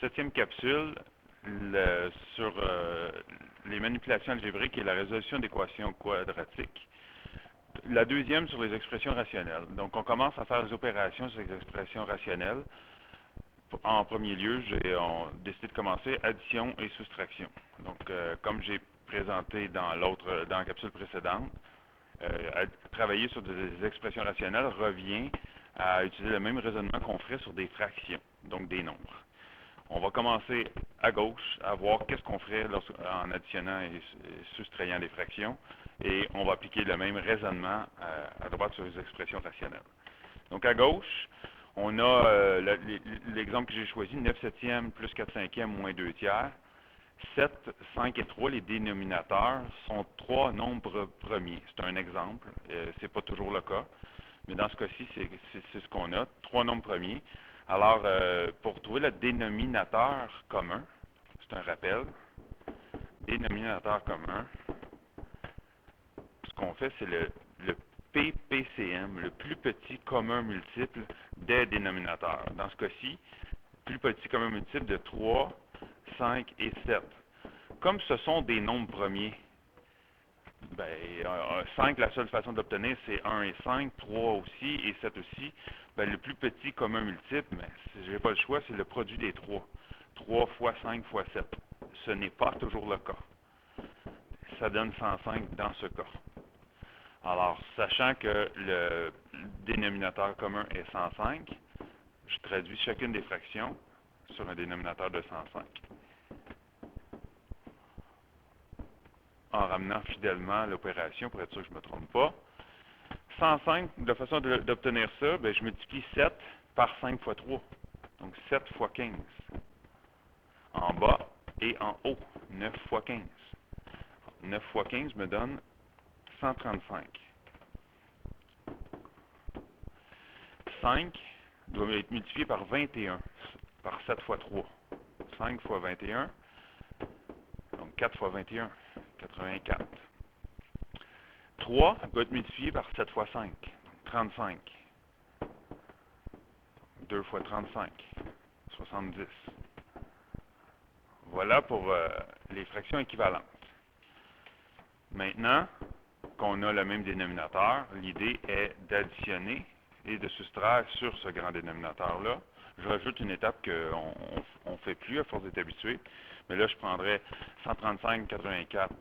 Septième capsule sur les manipulations algébriques et la résolution d'équations quadratiques. La deuxième sur les expressions rationnelles. Donc, on commence à faire des opérations sur les expressions rationnelles. En premier lieu, on décide de commencer addition et soustraction. Donc, comme j'ai présenté dans la capsule précédente, travailler sur des expressions rationnelles revient à utiliser le même raisonnement qu'on ferait sur des fractions, donc des nombres. On va commencer à gauche à voir qu'est-ce qu'on ferait en additionnant et soustrayant des fractions, et on va appliquer le même raisonnement à droite sur les expressions rationnelles. Donc à gauche, on a l'exemple que j'ai choisi, 9 septièmes plus 4 cinquièmes moins 2 tiers. 7, 5 et 3, les dénominateurs, sont trois nombres premiers. C'est un exemple, ce n'est pas toujours le cas, mais dans ce cas-ci, c'est ce qu'on a, trois nombres premiers. Alors, pour trouver le dénominateur commun, c'est un rappel, dénominateur commun, ce qu'on fait, c'est le PPCM, le plus petit commun multiple des dénominateurs. Dans ce cas-ci, plus petit commun multiple de 3, 5 et 7. Comme ce sont des nombres premiers, 5, la seule façon d'obtenir, c'est 1 et 5, 3 aussi et 7 aussi. Le plus petit commun multiple, mais si je n'ai pas le choix, c'est le produit des 3. 3 fois 5 fois 7. Ce n'est pas toujours le cas. Ça donne 105 dans ce cas. Alors, sachant que le dénominateur commun est 105, je traduis chacune des fractions sur un dénominateur de 105. En ramenant fidèlement l'opération pour être sûr que je ne me trompe pas. 105, la façon d'obtenir ça, je multiplie 7 par 5 fois 3. Donc 7 fois 15. En bas et en haut, 9 fois 15. 9 fois 15 me donne 135. 5 doit être multiplié par 21, par 7 fois 3. 5 fois 21, donc 4 fois 21, 84. 3 doit être multiplié par 7 fois 5, 35. 2 fois 35, 70. Voilà pour les fractions équivalentes. Maintenant qu'on a le même dénominateur, l'idée est d'additionner et de soustraire sur ce grand dénominateur-là. Je rajoute une étape qu'on ne fait plus à force d'être habitué. Mais là, je prendrais 135, 84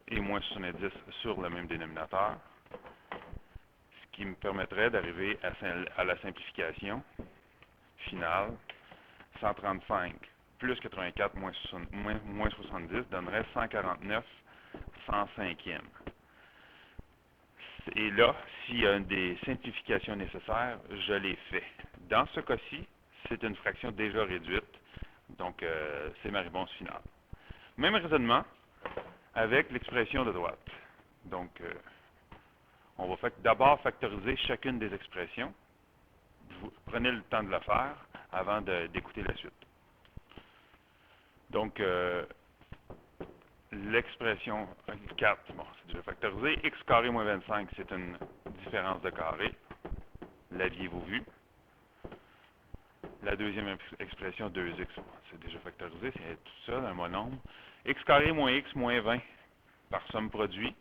et moins 70 sur le même dénominateur, ce qui me permettrait d'arriver à la simplification finale. 135 plus 84 moins 70 donnerait 149 105e. Et là, s'il y a des simplifications nécessaires, je les fais. Dans ce cas-ci, c'est une fraction déjà réduite, donc c'est ma réponse finale. Même raisonnement avec l'expression de droite. Donc, on va d'abord factoriser chacune des expressions. Prenez le temps de le faire avant d'écouter la suite. Donc, l'expression 4, c'est déjà factorisé. X carré moins 25, c'est une différence de carré. L'aviez-vous vu? La deuxième expression 2x, c'est déjà factorisé, c'est tout ça, un monombre. X carré moins x moins 20 par somme produit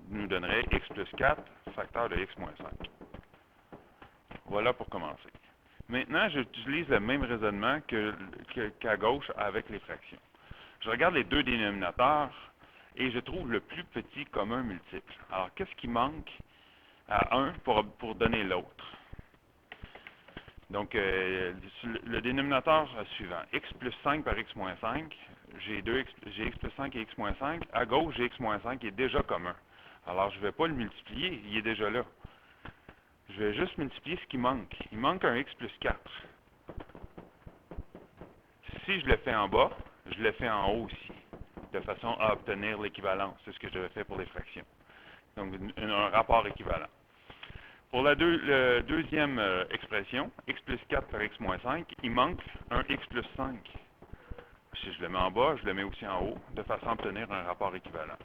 nous donnerait x plus 4, facteur de x moins 5. Voilà pour commencer. Maintenant, j'utilise le même raisonnement qu'à gauche avec les fractions. Je regarde les deux dénominateurs et je trouve le plus petit commun multiple. Alors, qu'est-ce qui manque à 1 pour donner l'autre? Donc, le dénominateur suivant, x plus 5 par x moins 5, j'ai x plus 5 et x moins 5. À gauche, j'ai x moins 5 qui est déjà commun. Alors, je ne vais pas le multiplier, il est déjà là. Je vais juste multiplier ce qui manque. Il manque un x plus 4. Si je le fais en bas, je le fais en haut aussi, de façon à obtenir l'équivalence. C'est ce que j'avais fait pour les fractions. Donc, un rapport équivalent. Pour la deuxième expression, x plus 4 par x moins 5, il manque un x plus 5. Si je le mets en bas, je le mets aussi en haut, de façon à obtenir un rapport équivalent.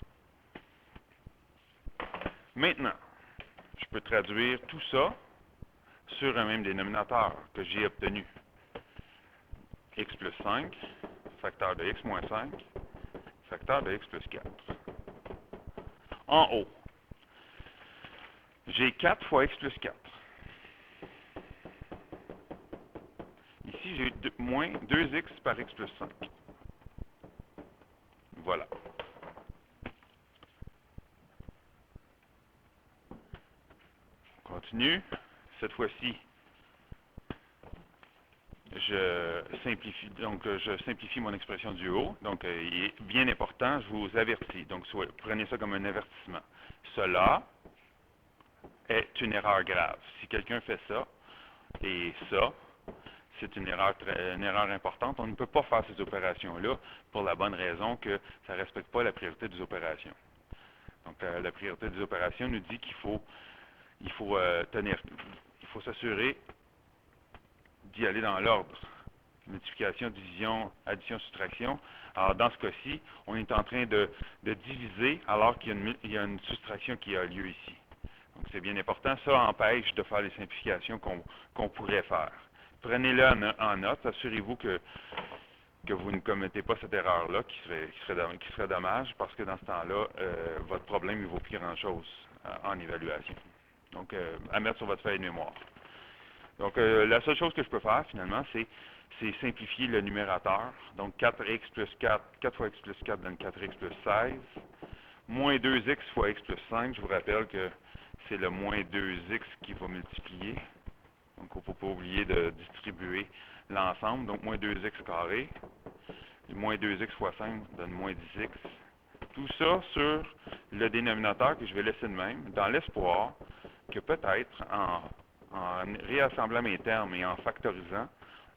Maintenant, je peux traduire tout ça sur un même dénominateur que j'ai obtenu. x plus 5, facteur de x moins 5, facteur de x plus 4. En haut, j'ai 4 fois x plus 4. Ici, j'ai moins 2x par x plus 5. Voilà. On continue. Cette fois-ci, je simplifie mon expression du haut. Donc, il est bien important, je vous avertis. Donc, prenez ça comme un avertissement. Cela est une erreur grave. Si quelqu'un fait ça, et ça, c'est une erreur importante. On ne peut pas faire ces opérations-là pour la bonne raison que ça ne respecte pas la priorité des opérations. Donc, la priorité des opérations nous dit qu'il faut s'assurer d'y aller dans l'ordre. Multiplication, division, addition, soustraction. Alors, dans ce cas-ci, on est en train de diviser alors qu'il y a une soustraction qui a lieu ici. Donc, c'est bien important. Ça empêche de faire les simplifications qu'on pourrait faire. Prenez-le en note. Assurez-vous que vous ne commettez pas cette erreur-là, qui serait dommage, parce que dans ce temps-là, votre problème ne vaut plus grand-chose en évaluation. Donc, à mettre sur votre feuille de mémoire. Donc, la seule chose que je peux faire, finalement, c'est simplifier le numérateur. Donc, 4x plus 4, 4 fois x plus 4 donne 4x plus 16. Moins 2x fois x plus 5, je vous rappelle que c'est le moins 2x qui va multiplier. Donc, il ne faut pas oublier de distribuer l'ensemble. Donc, moins 2x carré. Moins 2x fois 5 donne moins 10x. Tout ça sur le dénominateur que je vais laisser de même, dans l'espoir que peut-être en réassemblant mes termes et en factorisant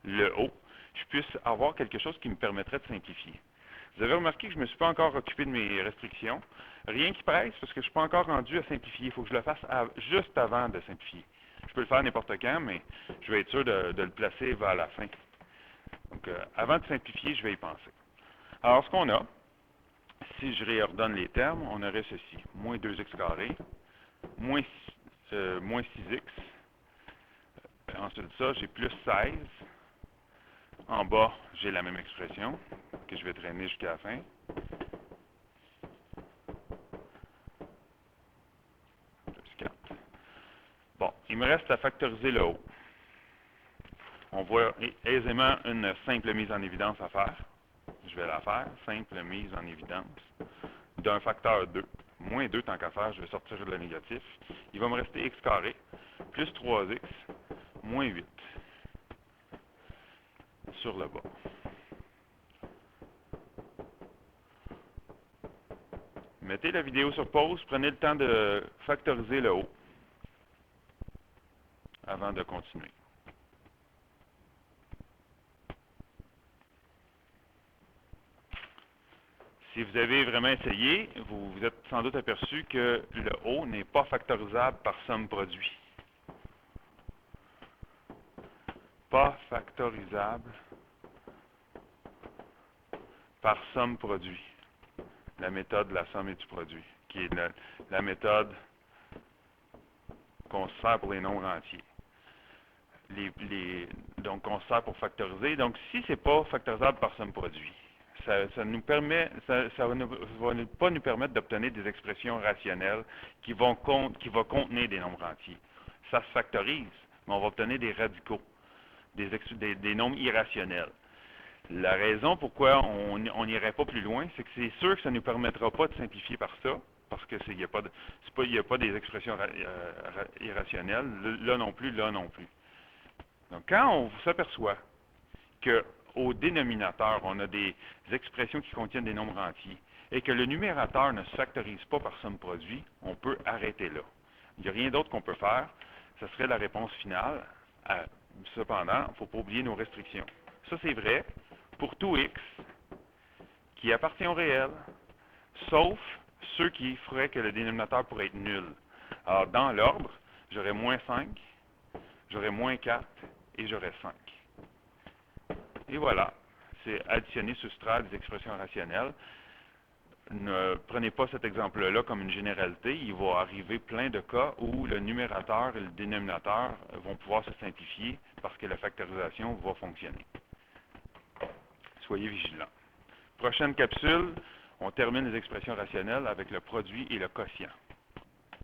le haut, je puisse avoir quelque chose qui me permettrait de simplifier. Vous avez remarqué que je ne me suis pas encore occupé de mes restrictions. Rien qui presse parce que je ne suis pas encore rendu à simplifier. Il faut que je le fasse juste avant de simplifier. Je peux le faire n'importe quand, mais je vais être sûr de le placer vers la fin. Donc, avant de simplifier, je vais y penser. Alors, ce qu'on a, si je réordonne les termes, on aurait ceci. Moins 2x carré, moins 6x. Ensuite de ça, j'ai plus 16. En bas, j'ai la même expression que je vais traîner jusqu'à la fin. Plus 4. Bon, il me reste à factoriser le haut. On voit aisément une simple mise en évidence à faire. Je vais la faire. Simple mise en évidence d'un facteur 2. Moins 2 tant qu'à faire, je vais sortir le négatif. Il va me rester x carré plus 3x moins 8 sur le bas. Mettez la vidéo sur pause, prenez le temps de factoriser le haut avant de continuer. Si vous avez vraiment essayé, vous vous êtes sans doute aperçu que le haut n'est pas factorisable par somme produit. Pas factorisable par somme produit. La méthode de la somme et du produit, qui est la méthode qu'on se sert pour les nombres entiers. Donc, on se sert pour factoriser. Donc, si ce n'est pas factorisable par somme produit, ça va pas nous permettre d'obtenir des expressions rationnelles qui vont contenir des nombres entiers. Ça se factorise, mais on va obtenir des radicaux, des nombres irrationnels. La raison pourquoi on n'irait pas plus loin, c'est que c'est sûr que ça ne nous permettra pas de simplifier par ça, parce que il n'y a pas des expressions irrationnelles, là non plus, là non plus. Donc, quand on s'aperçoit qu'au dénominateur, on a des expressions qui contiennent des nombres entiers, et que le numérateur ne se factorise pas par somme produit, on peut arrêter là. Il n'y a rien d'autre qu'on peut faire. Ce serait la réponse finale. Cependant, il ne faut pas oublier nos restrictions. Ça, c'est vrai pour tout x qui appartient au réel, sauf ceux qui feraient que le dénominateur pourrait être nul. Alors, dans l'ordre, j'aurais moins 5, j'aurais moins 4 et j'aurais 5. Et voilà, c'est additionner, soustraire des expressions rationnelles. Ne prenez pas cet exemple-là comme une généralité. Il va arriver plein de cas où le numérateur et le dénominateur vont pouvoir se simplifier parce que la factorisation va fonctionner. Soyez vigilants. Prochaine capsule, on termine les expressions rationnelles avec le produit et le quotient.